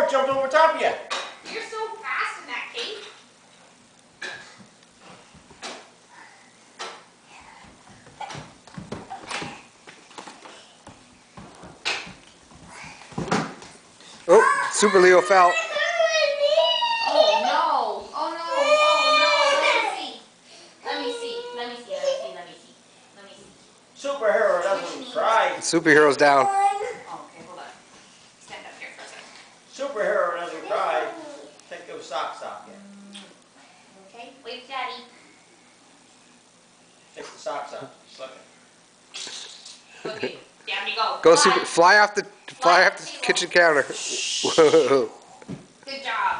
it jumped over top of you. You're so fast in that cake. Oh, Super Leo fell. Oh no! Oh no! Oh no! Let me see. Let me see. Let me see. Let me see. Let me see. Superhero doesn't cry. Superhero's down. Oh, okay, hold on. Stand up here for a second. Superhero doesn't cry. Take those socks off you. Okay, wait, Daddy. Take the socks off. Slip it. Okay, down you go. Go Fly. Super. Fly off the kitchen counter. Whoa. Good job.